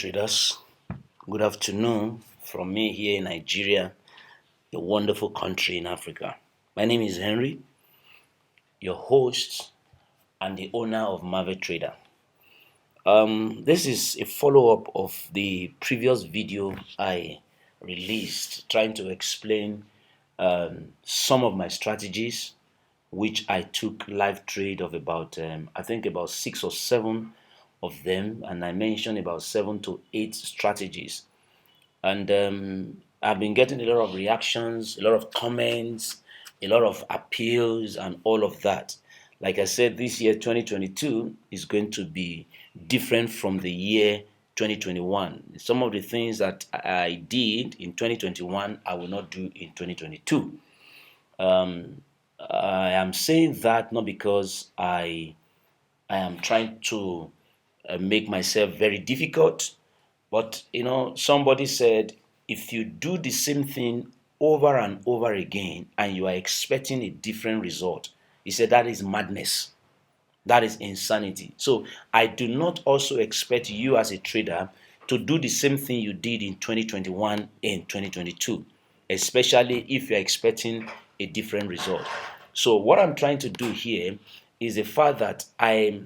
Traders. Good afternoon from me here in Nigeria, a wonderful country in Africa. My name is Henry, your host and the owner of Marvel Trader. This is a follow up of the previous video I released trying to explain some of my strategies, which I took live trade of about, I think, about 6 or 7 of them, and I mentioned about 7 to 8 strategies. And I've been getting a lot of reactions, a lot of comments, a lot of appeals, and all of that. Like I said, this year 2022 is going to be different from the year 2021. Some of the things that I did in 2021, I will not do in 2022. I am saying that not because I am trying to make myself very difficult, but somebody said if you do the same thing over and over again and you are expecting a different result, he said that is madness. That is insanity. So I do not also expect you as a trader to do the same thing you did in 2021 and 2022, especially if you're expecting a different result. So what I'm trying to do here is the fact that I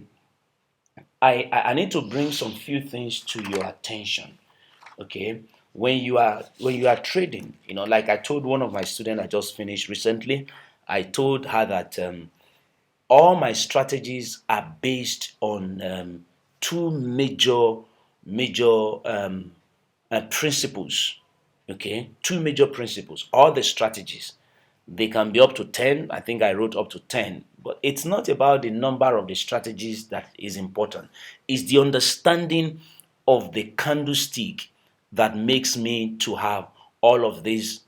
need to bring some few things to your attention. Okay, when you are trading, like I told one of my students I just finished recently, I told her that all my strategies are based on two major principles. Okay, two major principles. All the strategies, they can be up to 10. I think I wrote up to 10, but it's not about the number of the strategies that is important. It's the understanding of the candlestick that makes me to have all of this,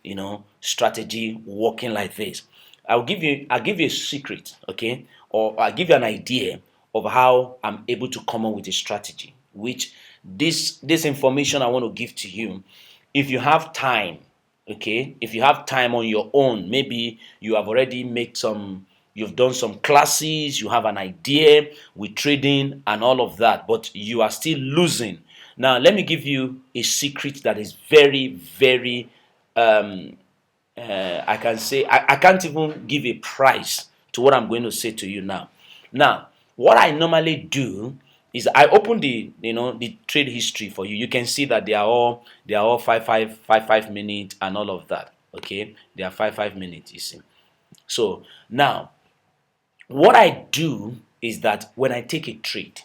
strategy working like this. I'll give you a secret, okay? Or I'll give you an idea of how I'm able to come up with a strategy, which this information I want to give to you. If you have time, okay, if you have time on your own, maybe you've done some classes, you have an idea with trading and all of that, but you are still losing. Now let me give you a secret that is very, very, I can say, I can't even give a price to what I'm going to say to you now. Now, what I normally do is I open the trade history for you. You can see that they are all 5 5 5 5 minutes and all of that. Okay, they are 5 5 minutes. You see. So now, what I do is that when I take a trade,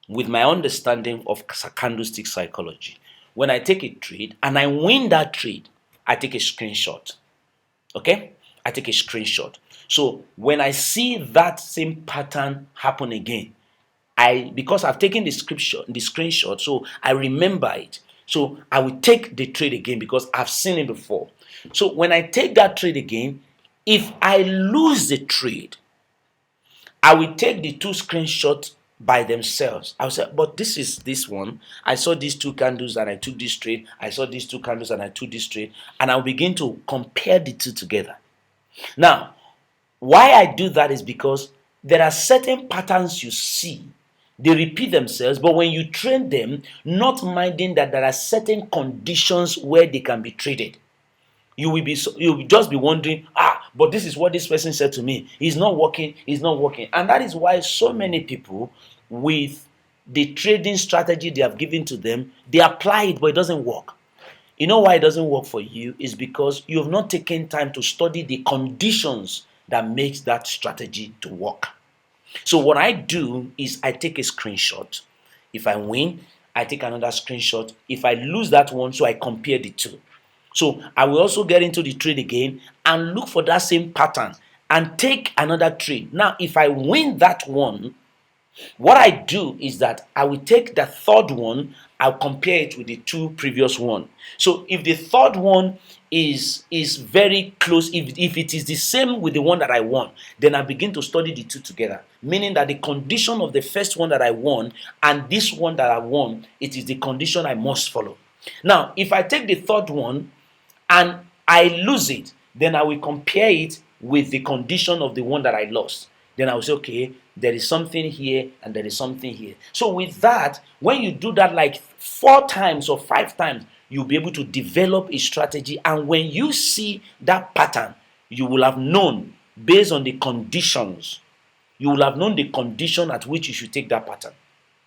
with my understanding of candlestick psychology, when I take a trade and I win that trade, I take a screenshot. Okay, I take a screenshot. So when I see that same pattern happen again, because I've taken the screenshot, so I remember it. So I will take the trade again because I've seen it before. So when I take that trade again, if I lose the trade, I will take the two screenshots by themselves. I will say, but this is this one. I saw these two candles and I took this trade. I saw these two candles and I took this trade. And I'll begin to compare the two together. Now, why I do that is because there are certain patterns you see. They repeat themselves, but when you train them, not minding that there are certain conditions where they can be traded, you'll just be wondering, but this is what this person said to me. It's not working, it's not working. And that is why so many people, with the trading strategy they have given to them, they apply it, but it doesn't work. You know why it doesn't work for you? Is because you have not taken time to study the conditions that makes that strategy to work. So what I do is I take a screenshot. If I win, I take another screenshot. If I lose that one, so I compare the two. So I will also get into the trade again and look for that same pattern and take another trade. Now, if I win that one, what I do is that I will take the third one, I'll compare it with the two previous one. So if the third one is very close, if it is the same with the one that I won, then I begin to study the two together, meaning that the condition of the first one that I won and this one that I won, it is the condition I must follow. Now, if I take the third one and I lose it, then I will compare it with the condition of the one that I lost. Then I will say, okay, there is something here and there is something here. So with that, when you do that like 4 times or 5 times, you'll be able to develop a strategy. And when you see that pattern, you will have known based on the conditions, you will have known the condition at which you should take that pattern.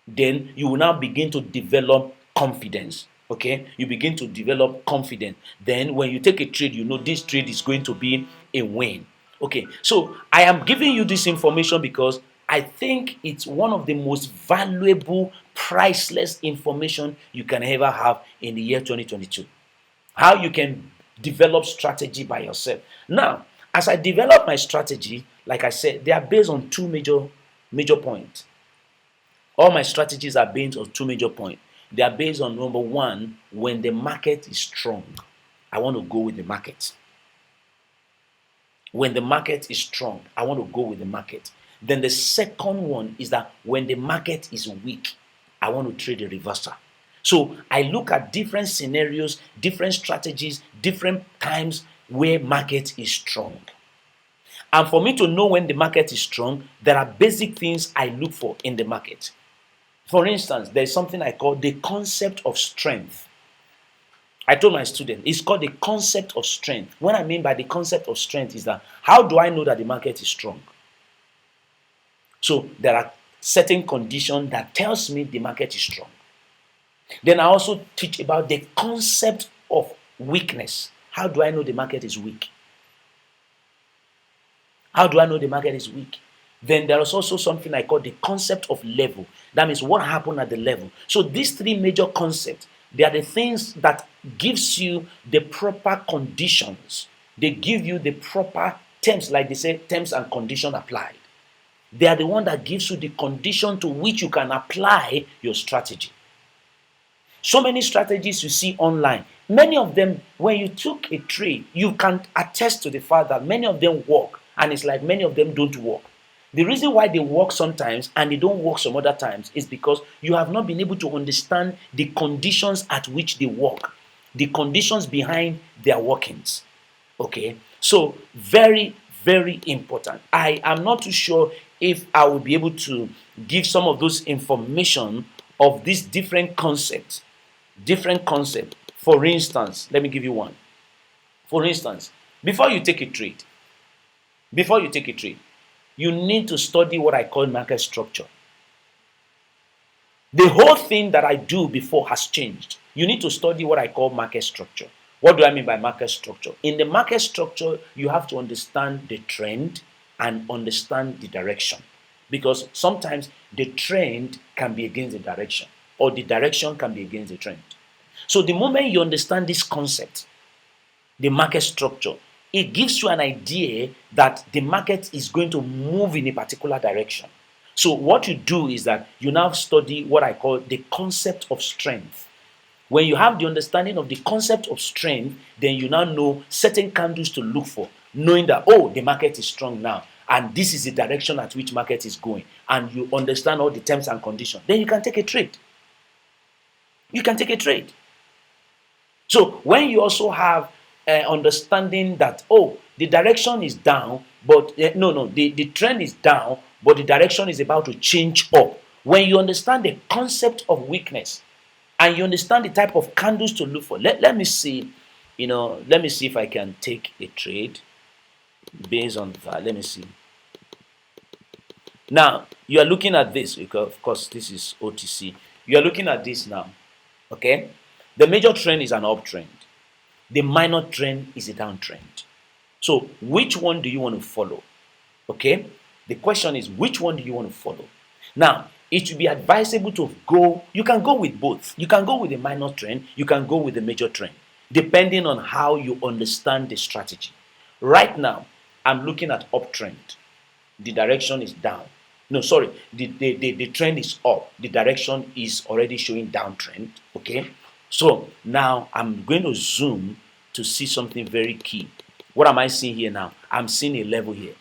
Then you will now begin to develop confidence. Okay, you begin to develop confidence. Then when you take a trade, you know this trade is going to be a win. Okay, so I am giving you this information because I think it's one of the most valuable, priceless information you can ever have in the year 2022. How you can develop strategy by yourself. Now, as I develop my strategy, like I said, they are based on two major points. All my strategies are based on two major points. They are based on number one, when the market is strong, I want to go with the market. When the market is strong, I want to go with the market. Then the second one is that when the market is weak, I want to trade a reversal. So I look at different scenarios, different strategies, different times where market is strong. And for me to know when the market is strong, there are basic things I look for in the market. For instance, there's something I call the concept of strength. I told my student, it's called the concept of strength. What I mean by the concept of strength is that how do I know that the market is strong? So there are certain conditions that tells me the market is strong. Then I also teach about the concept of weakness. How do I know the market is weak? How do I know the market is weak? Then there is also something I call the concept of level. That means what happened at the level. So these three major concepts, they are the things that gives you the proper conditions. They give you the proper terms, like they say, terms and condition applied. They are the one that gives you the condition to which you can apply your strategy. So many strategies you see online, many of them, when you took a trade, you can attest to the fact that many of them work, and it's like many of them don't work. The reason why they work sometimes and they don't work some other times is because you have not been able to understand the conditions at which they work, the conditions behind their workings. Okay, so very, very important. I am not too sure if I will be able to give some of those information of these different concepts. For instance, let me give you one. For instance, before you take a trade, you need to study what I call market structure. The whole thing that I do before has changed. You need to study what I call market structure. What do I mean by market structure? In the market structure, you have to understand the trend and understand the direction. Because sometimes the trend can be against the direction, or the direction can be against the trend. So the moment you understand this concept, the market structure, it gives you an idea that the market is going to move in a particular direction. So what you do is that you now study what I call the concept of strength. When you have the understanding of the concept of strength, then you now know certain candles to look for, knowing that, oh, the market is strong now, and this is the direction at which market is going, and you understand all the terms and conditions. Then you can take a trade. So when you also have understanding that, oh, the direction is down, but the trend is down, but the direction is about to change up. When you understand the concept of weakness and you understand the type of candles to look for, let me see if I can take a trade based on that. Let me see. Now you are looking at this because, of course, this is OTC. You are looking at this now. Okay, the major trend is an uptrend. The minor trend is a downtrend. So which one do you want to follow? Okay, the question is, which one do you want to follow? Now, it should be advisable to go. You can go with both. You can go with the minor trend. You can go with the major trend, depending on how you understand the strategy. Right now, I'm looking at uptrend. The direction is down. No, sorry, the trend is up. The direction is already showing downtrend. Okay, so now I'm going to zoom to see something very key. What am I seeing here now? I'm seeing a level here.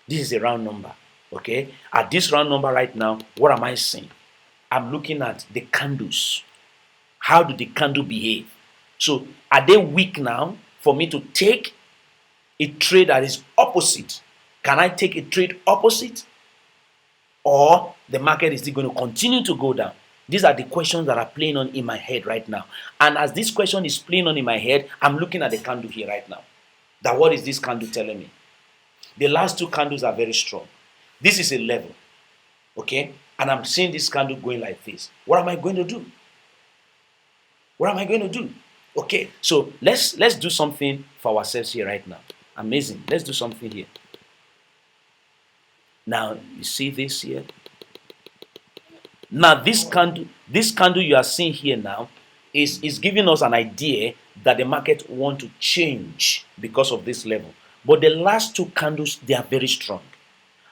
This is a round number. Okay, at this round number right now, what am I seeing? I'm looking at the candles. How do the candle behave? So are they weak now for me to take a trade that is opposite? Can I take a trade opposite? or the market is still going to continue to go down? These are the questions that are playing on in my head right now. And as this question is playing on in my head, I'm looking at the candle here right now. That what is this candle telling me? The last two candles are very strong. This is a level. Okay? And I'm seeing this candle going like this. What am I going to do? What am I going to do? Okay, so let's do something for ourselves here right now. Amazing. Let's do something here. Now, you see this here? Now, this candle you are seeing here now is giving us an idea that the market want to change because of this level. But the last two candles, they are very strong.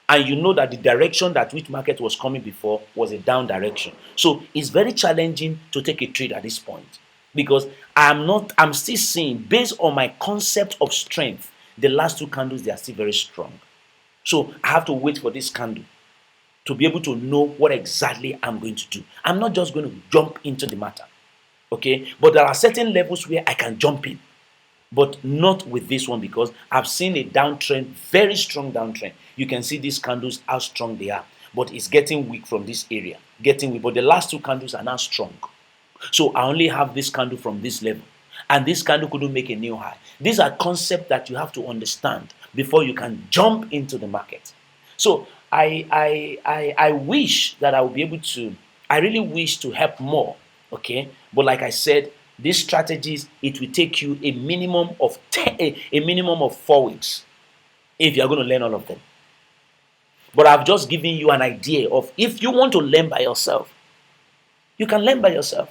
And you know that the direction that which market was coming before was a down direction. So it's very challenging to take a trade at this point, because I'm still seeing, based on my concept of strength, the last two candles, they are still very strong. So I have to wait for this candle to be able to know what exactly I'm going to do. I'm not just going to jump into the matter. Okay, but there are certain levels where I can jump in, but not with this one, because I've seen a downtrend, very strong downtrend. You can see these candles, how strong they are, but it's getting weak from this area, getting weak. But the last two candles are now strong. So I only have this candle from this level, and this candle couldn't make a new high. These are concepts that you have to understand before you can jump into the market. So I wish that I would be able to. I really wish to help more. Okay, but like I said, these strategies, it will take you a minimum of 4 weeks if you are going to learn all of them. But I've just given you an idea of, if you want to learn by yourself, you can learn by yourself.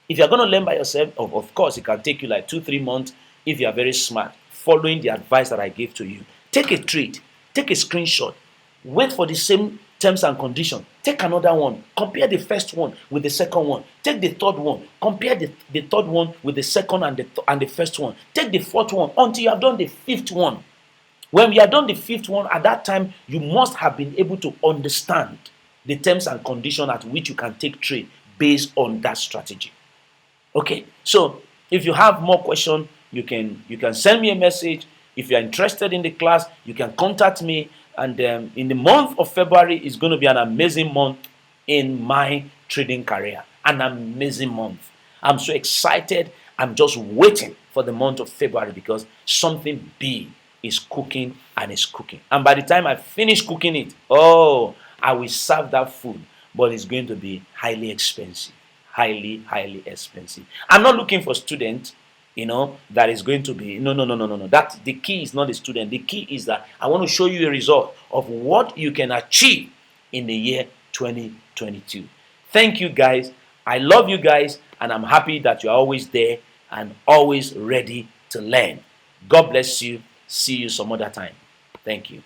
If you're going to learn by yourself, of course, it can take you like 2-3 months if you are very smart, following the advice that I gave to you. Take a trade, take a screenshot, wait for the same terms and conditions. Take another one, compare the first one with the second one. Take the third one, compare the third one with the second and the first one. Take the fourth one until you have done the fifth one. When we are done the fifth one, at that time, you must have been able to understand the terms and conditions at which you can take trade based on that strategy. Okay, so if you have more questions, you can send me a message. If you are interested in the class, you can contact me. And in the month of February is going to be an amazing month in my trading career. An amazing month. I'm so excited. I'm just waiting for the month of February, because something big is cooking and is cooking. And by the time I finish cooking it, I will serve that food, but it's going to be highly expensive. Highly expensive. I'm not looking for students, that is going to be, no. That the key is not the student. The key is that I want to show you a result of what you can achieve in the year 2022. Thank you, guys. I love you guys, and I'm happy that you're always there and always ready to learn. God bless you. See you some other time. Thank you.